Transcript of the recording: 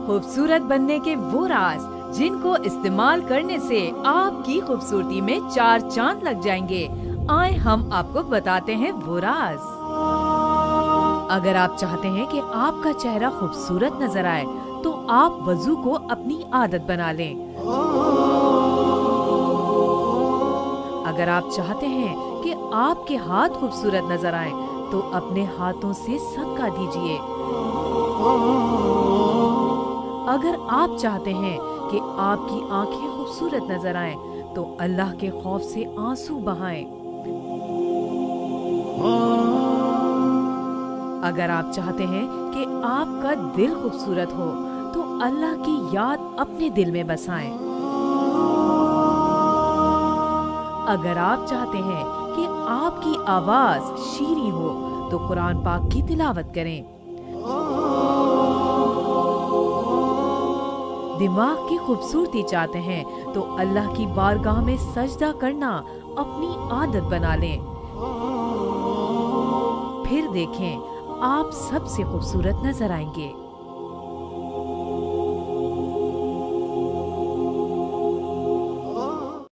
खूबसूरत बनने के वो राज जिनको इस्तेमाल करने से आपकी खूबसूरती में 4 चांद लग जाएंगे। आए हम आपको बताते हैं वो राज। अगर आप चाहते हैं कि आपका चेहरा खूबसूरत नजर आए तो आप वजू को अपनी आदत बना लें। अगर आप चाहते हैं कि आपके हाथ खूबसूरत नजर आए तो अपने हाथों से सदका दीजिए। अगर आप चाहते हैं कि आपकी आंखें खूबसूरत नजर आएं, तो अल्लाह के खौफ से आंसू बहाएं। अगर आप चाहते हैं कि आपका दिल खूबसूरत हो, तो अल्लाह की याद अपने दिल में बसाएं। अगर आप चाहते हैं कि आपकी आवाज शीरीं हो, तो कुरान पाक की तिलावत करें। दिमाग की खूबसूरती चाहते हैं तो अल्लाह की बारगाह में सजदा करना अपनी आदत बना लें। फिर देखें, आप सबसे खूबसूरत नजर आएंगे।